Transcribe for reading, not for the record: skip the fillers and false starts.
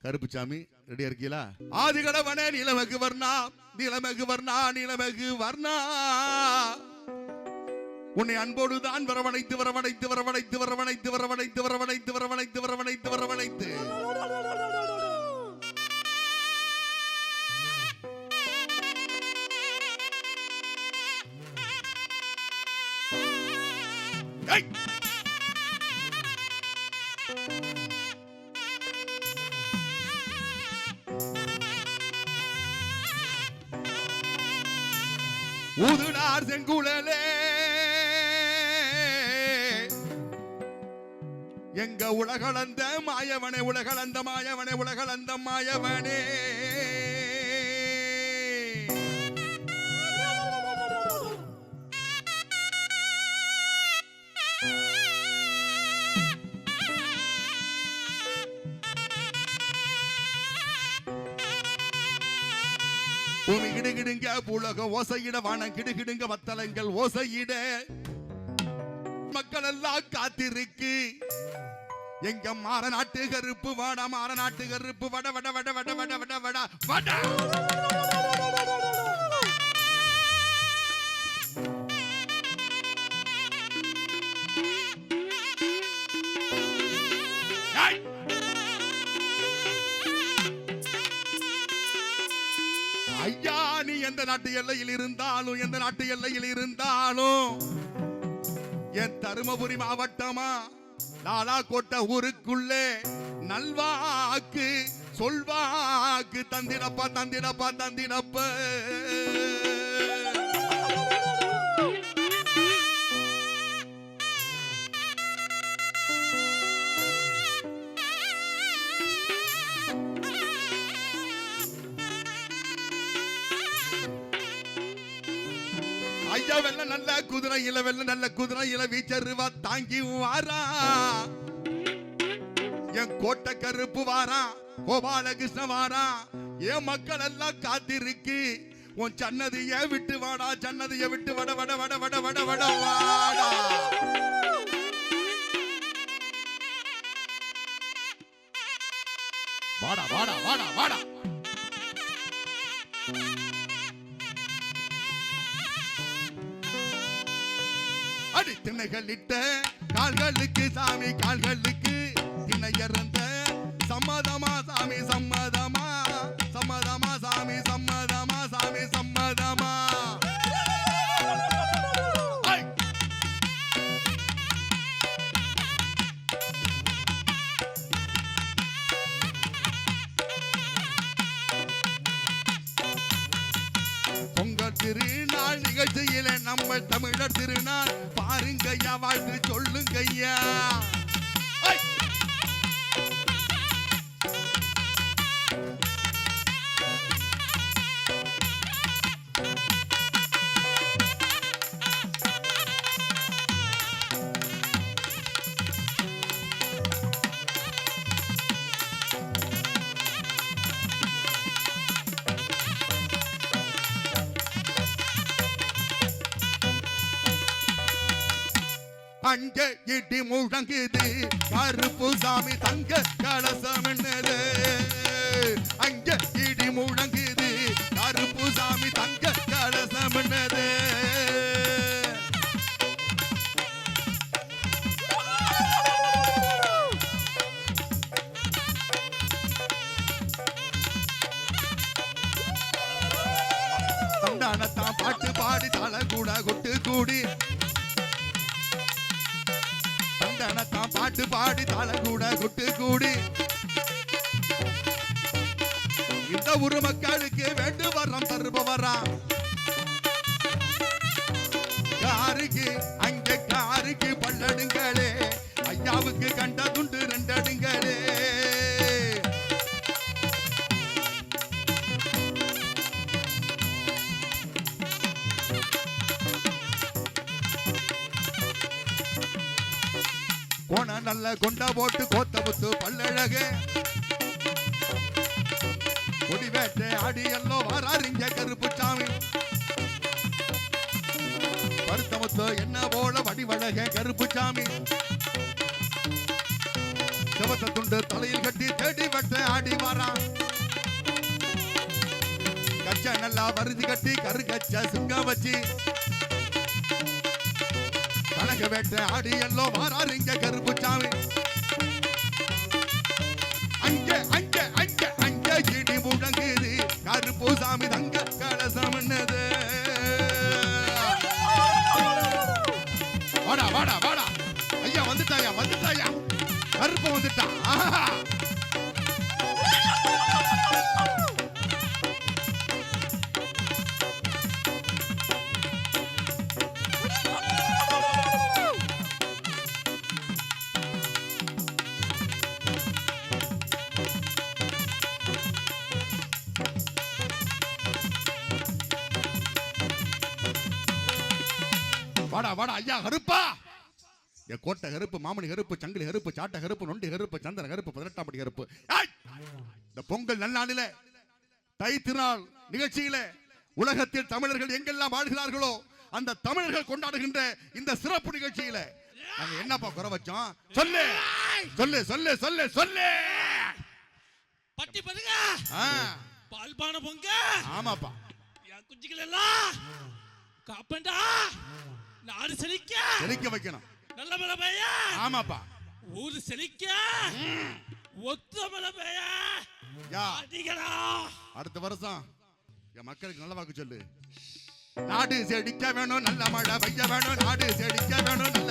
கருப்புசாமி ரெடியா இருக்கீங்களா? ஆதிகடவனே நிலமகு வர்ணா நிலமகு வர்ணா நிலமகு வர்ணா உன்னை அன்போடுதான் வரவணைத்து வரவணைத்து வரவணைத்து வரவணைத்து வரவணைத்து வரவணைத்து வரவணைத்து வரவணைத்து வரவணைத்து ஊதுடார் செங்குழலே எங்க உலகளந்த மாயவனே உலகளந்த மாயவனே உலகளந்த மாயவனே பூமி கிடுகிடுங்க புலக ஓசையிட வானம் கிடுகிடுங்க வத்தலங்கள் ஓசையிட மக்கள் எல்லாம் காத்திருக்கு எங்க மாற நாட்டு கருப்பு வாடா மாற நாட்டு கருப்பு வட வட வட வட வட வட வட வட ஐயா நீ எந்த நாட்டு எல்லையில் இருந்தாலும் எந்த நாட்டு எல்லையில் இருந்தாலும் என் தருமபுரி மாவட்டமா லாலாக்கோட்டை ஊருக்குள்ளே நல்வாக்கு சொல்வாக்கு தந்திடப்பா தந்திடப்பா தந்திடப்ப ஐயா வெள்ள நல்ல குதிரையில வெள்ள நல்ல குதிரையில வீச்சருவா தாங்கி வாரா என் கோட்டை கருப்பு வாரா கோபாலகிருஷ்ண வாரா என் மக்கள் எல்லாம் காத்திருக்கு உன் சன்னதிய விட்டு வாடா சன்னதிய விட்டு வட வட வட வட வட வட வாடா வாடா வாடா வாடா வாடா அடி திணைகளிட்ட கால்களுக்கு சாமி கால்களுக்கு திணையறந்த சம்மதமா சாமி சம்மதமா சம்மதமா சாமி சம்மதமா சாமி சம்மதமா பொங்கல் திருநாள் நிகழ்ச்சியில நம்ம தமிழர் திருநாள் பாருங்கய்யா வாழ்த்து சொல்லுங்கய்யா அங்க இடி முழங்குது கருப்பு சாமி தங்க கலசம் என்னது அங்க இடி முழங்குது கருப்பு சாமி தங்க கலசம் என்னது தண்டானத்தான் பாட்டு பாடி தலை கூட கொட்டு கூடி பாட்டு பாடி தாள கூட குட்டு கூடி இந்த ஊரு மக்களுக்கு வேண்டு வரம் தருபவரா காருக்கு அங்கே காருக்கு பல்லடுங்களே ஐயாவுக்கு கண்ட துண்டு ரெண்டடுங்களே கோண நல்ல கொண்ட போட்டு கோத்த முத்து பல்லழகு கொடி வேட்டை ஆடி எல்லோ வராருங்க கருப்பு சாமி பருத்த முத்து என்ன போல வடிவழக கருப்பு சாமி கவச துண்டு தலையில் கட்டி தேடி வட்ட ஆடி வாரான் கச்ச நல்லா வருதி கட்டி கரு கச்ச சுங்க வச்சு கனக வேட்ட ஆடி எல்லோ வாராரு இங்க கருப்பு சாமி அங்க அங்க அங்க அங்க இடி முழங்குது கருப்பு சாமி தங்க கலசம்னது வாடா வாடா வாடா ஐயா வந்துட்டாயா வந்துட்டாயா கருப்பு வந்துட்டான் வாடா வாடா ஐயா கருப்பா என் கோட்டை கருப்பு மாமணி கருப்பு சங்கிலி கருப்பு சாட்டை கருப்பு நொண்டி கருப்பு சந்திர கருப்பு 18ஆம் படி கருப்பு இந்த பொங்கல் நல்லாளில தை திருநாள் நிகழ்ச்சியில உலகத்தில் தமிழர்கள் எங்கெல்லாம் வாழ்கிறார்களோ அந்த தமிழர்கள் கொண்டாடுகின்ற இந்த சிறப்பு நிகழ்ச்சியில நாங்க என்னப்பா குறை வச்சோம் சொல்லு சொல்லு சொல்லு சொல்லு சொல்லு பட்டி படுங்க பால்பான பொங்க ஆமாப்பா என் குஞ்சுகள் எல்லாம் காப்பண்டா நாடு செழிக்க வைக்கணும் நல்ல மழை பெய்ய ஆமாப்பா ஊரு செழிக்க ஒத்த மழை பெய்ய அடிக்கடா அடுத்த வருஷம் என் மக்களுக்கு நல்ல வாக்கு சொல்லு நாடு செழிக்க வேணும் நல்ல மழை பெய்ய வேணும் நாடு செழிக்க வேணும்